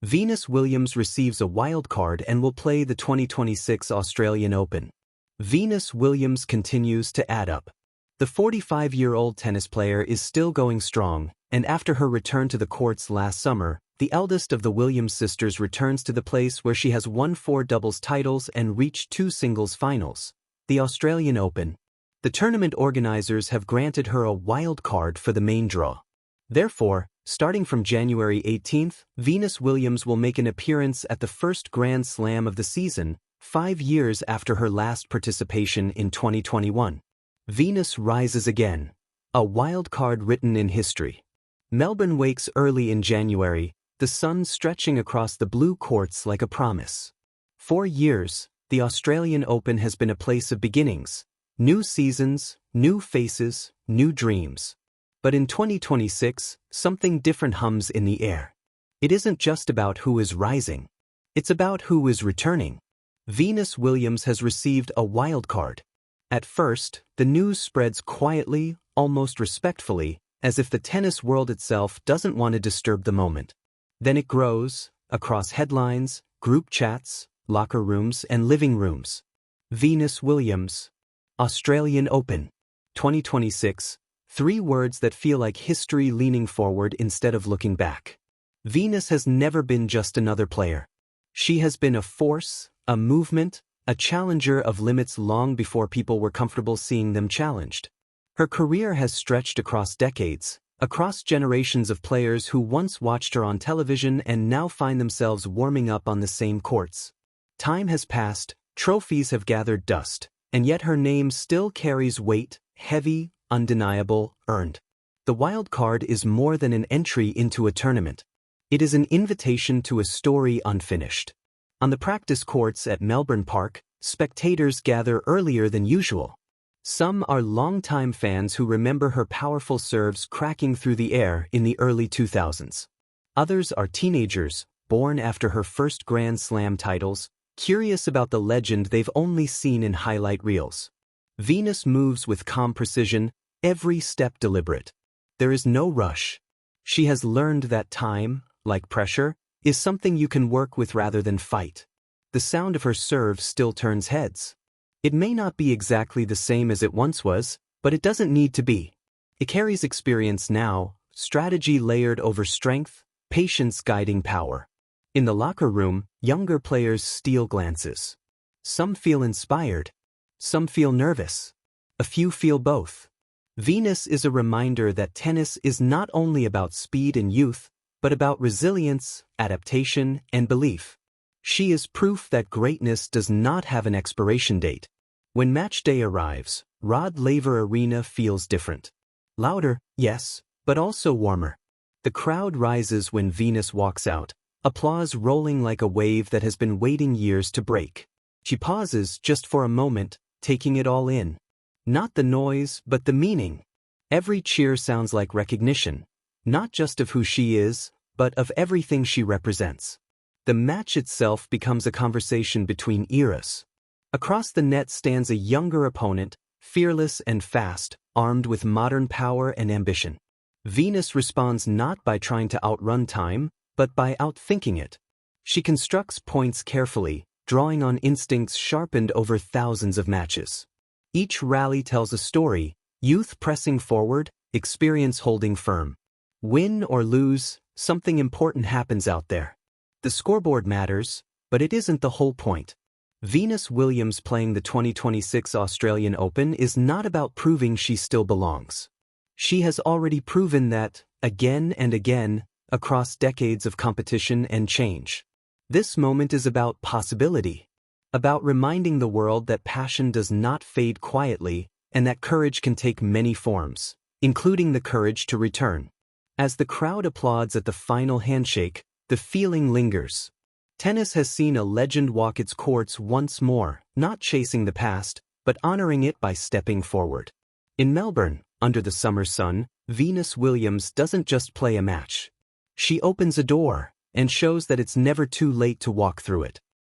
Venus Williams receives a wild card and will play the 2026 Australian Open. Venus Williams continues to add up. The 45-year-old tennis player is still going strong, and after her return to the courts last summer, the eldest of the Williams sisters returns to the place where she has won 4 doubles titles and reached 2 singles finals, the Australian Open. The tournament organizers have granted her a wild card for the main draw. Therefore, starting from January 18th, Venus Williams will make an appearance at the first Grand Slam of the season, 5 years after her last participation in 2021. Venus rises again. A wild card written in history. Melbourne wakes early in January, the sun stretching across the blue courts like a promise. For years, the Australian Open has been a place of beginnings. New seasons, new faces, new dreams. But in 2026, something different hums in the air. It isn't just about who is rising. It's about who is returning. Venus Williams has received a wild card. At first, the news spreads quietly, almost respectfully, as if the tennis world itself doesn't want to disturb the moment. Then it grows, across headlines, group chats, locker rooms, and living rooms. Venus Williams. Australian Open. 2026. 3 words that feel like history leaning forward instead of looking back. Venus has never been just another player. She has been a force, a movement, a challenger of limits long before people were comfortable seeing them challenged. Her career has stretched across decades, across generations of players who once watched her on television and now find themselves warming up on the same courts. Time has passed, trophies have gathered dust, and yet her name still carries weight, heavy, undeniable, earned. The wild card is more than an entry into a tournament. It is an invitation to a story unfinished. On the practice courts at Melbourne Park, spectators gather earlier than usual. Some are longtime fans who remember her powerful serves cracking through the air in the early 2000s. Others are teenagers, born after her first Grand Slam titles, curious about the legend they've only seen in highlight reels. Venus moves with calm precision, every step deliberate. There is no rush. She has learned that time, like pressure, is something you can work with rather than fight. The sound of her serve still turns heads. It may not be exactly the same as it once was, but it doesn't need to be. It carries experience now, strategy layered over strength, patience guiding power. In the locker room, younger players steal glances. Some feel inspired. Some feel nervous. A few feel both. Venus is a reminder that tennis is not only about speed and youth, but about resilience, adaptation, and belief. She is proof that greatness does not have an expiration date. When match day arrives, Rod Laver Arena feels different. Louder, yes, but also warmer. The crowd rises when Venus walks out, applause rolling like a wave that has been waiting years to break. She pauses just for a moment, taking it all in. Not the noise, but the meaning. Every cheer sounds like recognition, not just of who she is, but of everything she represents. The match itself becomes a conversation between eras. Across the net stands a younger opponent, fearless and fast, armed with modern power and ambition. Venus responds not by trying to outrun time, but by outthinking it. She constructs points carefully, drawing on instincts sharpened over thousands of matches. Each rally tells a story, youth pressing forward, experience holding firm. Win or lose, something important happens out there. The scoreboard matters, but it isn't the whole point. Venus Williams playing the 2026 Australian Open is not about proving she still belongs. She has already proven that, again and again, across decades of competition and change. This moment is about possibility. About reminding the world that passion does not fade quietly and that courage can take many forms, including the courage to return. As the crowd applauds at the final handshake, the feeling lingers. Tennis has seen a legend walk its courts once more, not chasing the past, but honoring it by stepping forward. In Melbourne, under the summer sun, Venus Williams doesn't just play a match. She opens a door and shows that it's never too late to walk through it.